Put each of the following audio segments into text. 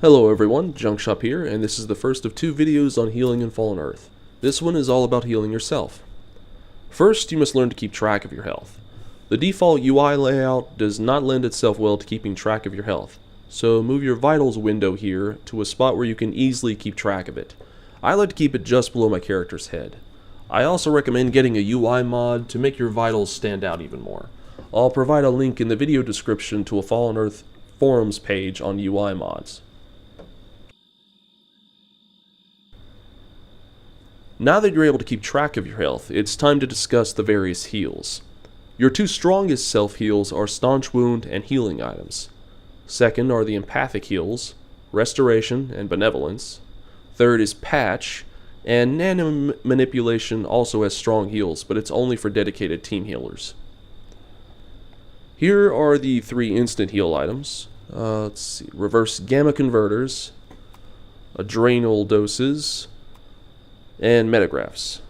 Hello everyone, Junkshop here, and this is the first of two videos on healing in Fallen Earth. This one is all about healing yourself. First, you must learn to keep track of your health. The default UI layout does not lend itself well to keeping track of your health, so move your vitals window here to a spot where you can easily keep track of it. I like to keep it just below my character's head. I also recommend getting a UI mod to make your vitals stand out even more. I'll provide a link in the video description to a Fallen Earth forums page on UI mods. Now that you're able to keep track of your health, it's time to discuss the various heals. Your two strongest self-heals are Staunch Wound and Healing items. Second are the Empathic heals, Restoration and Benevolence. Third is Patch, and Nano Manipulation also has strong heals, but it's only for dedicated team healers. Here are the three instant heal items. Let's see, Reverse Gamma Converters, Adrenal Doses, and Metagraphs.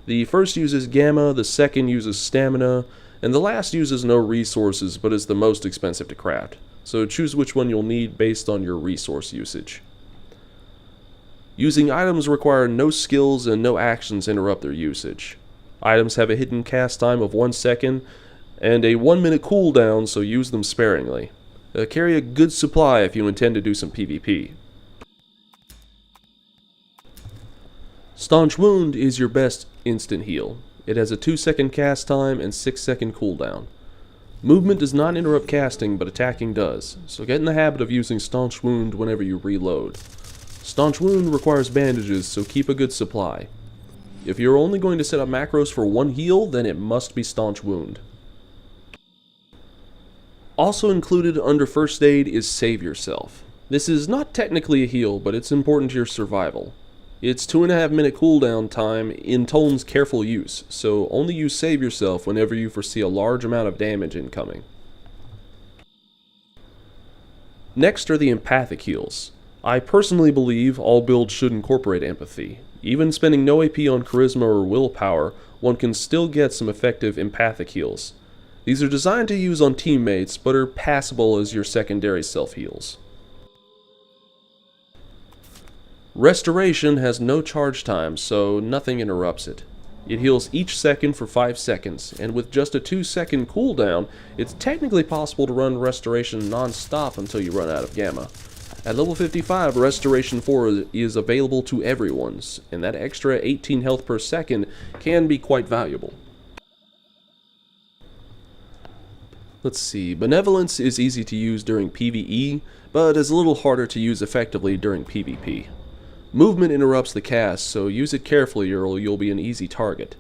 The first uses Gamma, the second uses Stamina, and the last uses no resources but is the most expensive to craft, so choose which one you'll need based on your resource usage. Using items require no skills and no actions interrupt their usage. Items have a hidden cast time of 1 second and a 1-minute cooldown, so use them sparingly. Carry a good supply if you intend to do some PvP. Staunch Wound is your best instant heal. It has a 2-second cast time and 6-second cooldown. Movement does not interrupt casting, but attacking does, so get in the habit of using Staunch Wound whenever you reload. Staunch Wound requires bandages, so keep a good supply. If you're only going to set up macros for one heal, then it must be Staunch Wound. Also included under First Aid is Save Yourself. This is not technically a heal, but it's important to your survival. It's 2.5-minute cooldown time in Tone's careful use, so only use Save Yourself whenever you foresee a large amount of damage incoming. Next are the Empathic heals. I personally believe all builds should incorporate empathy. Even spending no AP on Charisma or Willpower, one can still get some effective Empathic heals. These are designed to use on teammates, but are passable as your secondary self-heals. Restoration has no charge time, so nothing interrupts it. It heals each second for 5 seconds, and with just a 2-second cooldown, it's technically possible to run Restoration non-stop until you run out of Gamma. At level 55, Restoration 4 is available to everyone, and that extra 18 health per second can be quite valuable. Let's see, Benevolence is easy to use during PvE, but is a little harder to use effectively during PvP. Movement interrupts the cast, so use it carefully or you'll be an easy target.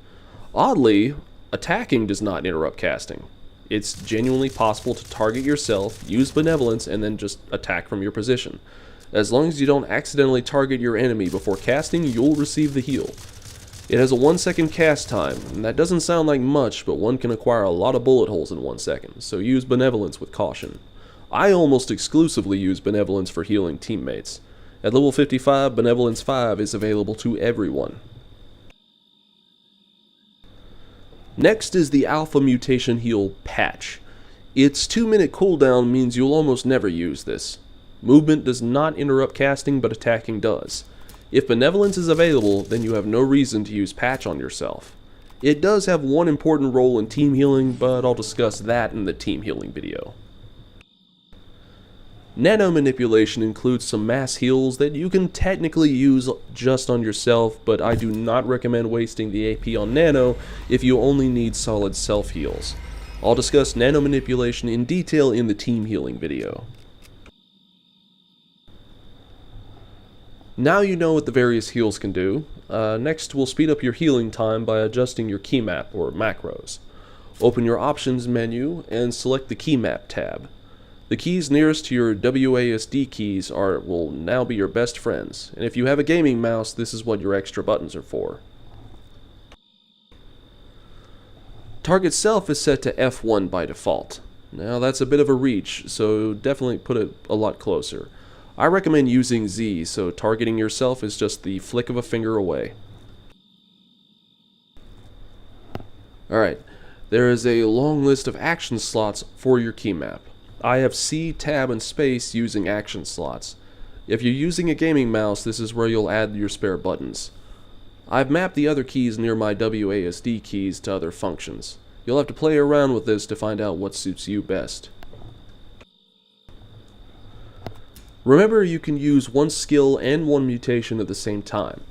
Oddly, attacking does not interrupt casting. It's genuinely possible to target yourself, use Benevolence, and then just attack from your position. As long as you don't accidentally target your enemy before casting, you'll receive the heal. It has a 1-second cast time, and that doesn't sound like much, but one can acquire a lot of bullet holes in 1 second, so use Benevolence with caution. I almost exclusively use Benevolence for healing teammates. At level 55, Benevolence 5 is available to everyone. Next is the Alpha Mutation Heal Patch. Its 2-minute cooldown means you'll almost never use this. Movement does not interrupt casting, but attacking does. If Benevolence is available, then you have no reason to use Patch on yourself. It does have one important role in team healing, but I'll discuss that in the team healing video. Nano Manipulation includes some mass heals that you can technically use just on yourself, but I do not recommend wasting the AP on Nano if you only need solid self-heals. I'll discuss Nano Manipulation in detail in the team healing video. Now you know what the various heals can do. Next, we'll speed up your healing time by adjusting your keymap or macros. Open your options menu and select the keymap tab. The keys nearest to your WASD keys will now be your best friends, and if you have a gaming mouse, this is what your extra buttons are for. Target Self is set to F1 by default. Now that's a bit of a reach, so definitely put it a lot closer. I recommend using Z, so targeting yourself is just the flick of a finger away. Alright, there is a long list of action slots for your keymap. I have C, tab, and space using action slots. If you're using a gaming mouse, this is where you'll add your spare buttons. I've mapped the other keys near my WASD keys to other functions. You'll have to play around with this to find out what suits you best. Remember, you can use one skill and one mutation at the same time.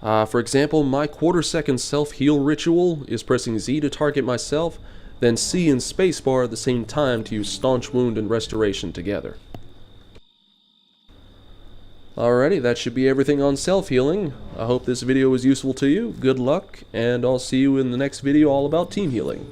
For example, my quarter-second self-heal ritual is pressing Z to target myself, then C and spacebar at the same time to use Staunch Wound and Restoration together. Alrighty, that should be everything on self-healing. I hope this video was useful to you. Good luck, and I'll see you in the next video all about team healing.